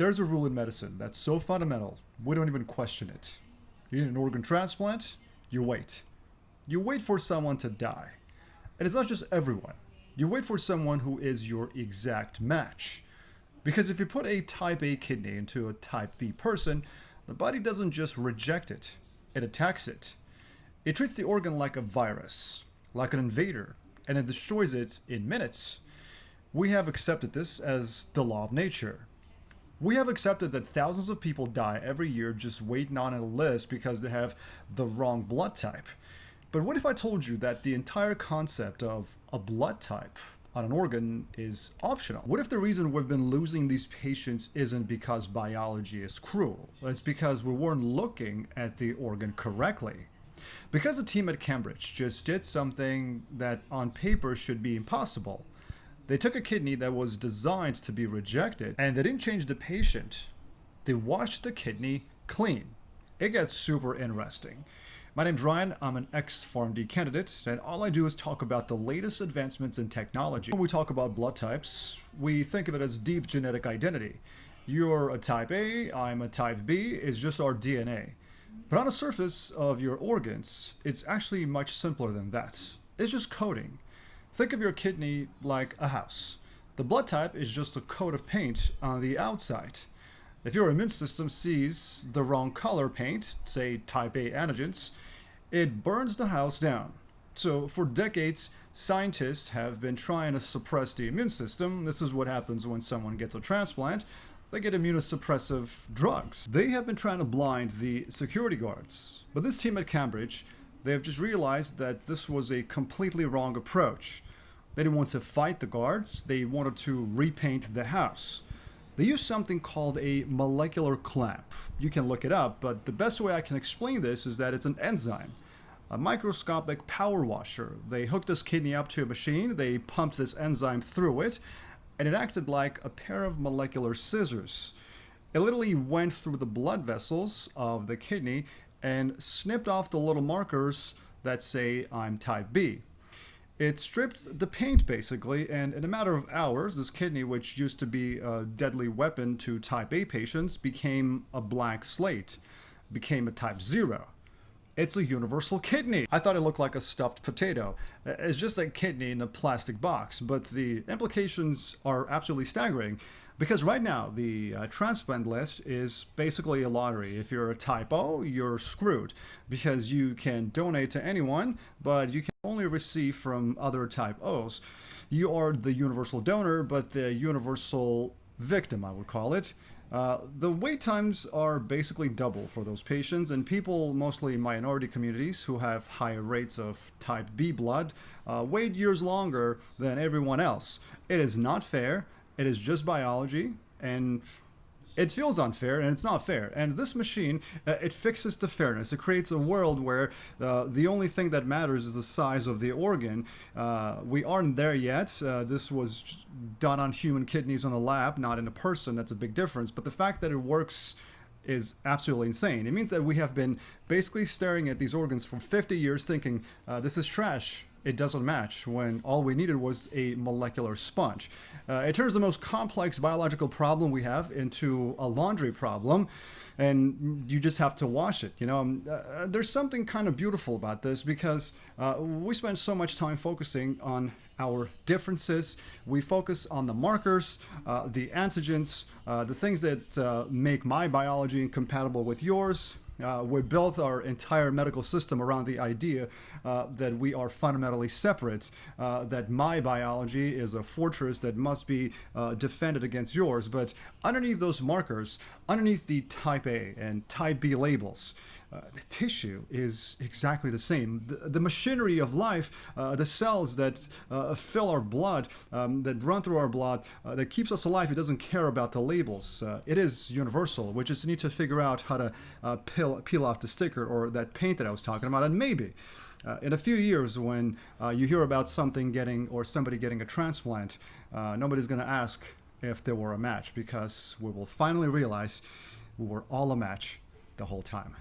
There's a rule in medicine that's so fundamental, we don't even question it. You need an organ transplant, you wait. You wait for someone to die. And it's not just everyone. You wait for someone who is your exact match. Because if you put a type A kidney into a type B person, the body doesn't just reject it, it attacks it. It treats the organ like a virus, like an invader, and it destroys it in minutes. We have accepted this as the law of nature. We have accepted that thousands of people die every year just waiting on a list because they have the wrong blood type. But what if I told you that the entire concept of a blood type on an organ is optional? What if the reason we've been losing these patients isn't because biology is cruel? It's because we weren't looking at the organ correctly. Because a team at Cambridge just did something that on paper should be impossible. They took a kidney that was designed to be rejected and they didn't change the patient. They washed the kidney clean. It gets super interesting. My name's Ryan, I'm an ex-PharmD candidate, and all I do is talk about the latest advancements in technology. When we talk about blood types, we think of it as deep genetic identity. You're a type A, I'm a type B, it's just our DNA. But on the surface of your organs, it's actually much simpler than that. It's just coding. Think of your kidney like a house. The blood type is just a coat of paint on the outside. If your immune system sees the wrong color paint, say type A antigens, it burns the house down. So for decades, scientists have been trying to suppress the immune system. This is what happens when someone gets a transplant. They get immunosuppressive drugs. They have been trying to blind the security guards. But this team at Cambridge, they have just realized that this was a completely wrong approach. They didn't want to fight the guards, they wanted to repaint the house. They used something called a molecular clamp. You can look it up, but the best way I can explain this is that it's an enzyme, a microscopic power washer. They hooked this kidney up to a machine, they pumped this enzyme through it, and it acted like a pair of molecular scissors. It literally went through the blood vessels of the kidney and snipped off the little markers that say I'm type B. It stripped the paint basically, and in a matter of hours, this kidney, which used to be a deadly weapon to type A patients, became a blank slate, became a type 0. It's a universal kidney. I thought it looked like a stuffed potato. It's just a kidney in a plastic box, but the implications are absolutely staggering because right now the transplant list is basically a lottery. If you're a type O, you're screwed because you can donate to anyone, but you can only receive from other type O's. You are the universal donor, but the universal victim, I would call it. The wait times are basically double for those patients, and people, mostly minority communities who have higher rates of type B blood, wait years longer than everyone else. It is not fair, it is just biology, and it feels unfair, and it's not fair. And this machine, it fixes the fairness. It creates a world where the only thing that matters is the size of the organ. We aren't there yet. This was done on human kidneys in a lab, not in a person. That's a big difference. But the fact that it works is absolutely insane. It means that we have been basically staring at these organs for 50 years thinking, this is trash. It doesn't match, when all we needed was a molecular sponge. It turns the most complex biological problem we have into a laundry problem, and you just have to wash it. There's something kind of beautiful about this because we spend so much time focusing on our differences. We focus on the markers, the antigens, the things that make my biology incompatible with yours. We built our entire medical system around the idea that we are fundamentally separate, that my biology is a fortress that must be defended against yours. But underneath those markers, underneath the type A and type B labels, the tissue is exactly the same. The machinery of life, the cells that fill our blood, that run through our blood, that keeps us alive, it doesn't care about the labels. It is universal. We just need to figure out how to peel off the sticker or that paint that I was talking about. And maybe in a few years when you hear about somebody getting a transplant, nobody's going to ask if they were a match, because we will finally realize we were all a match the whole time.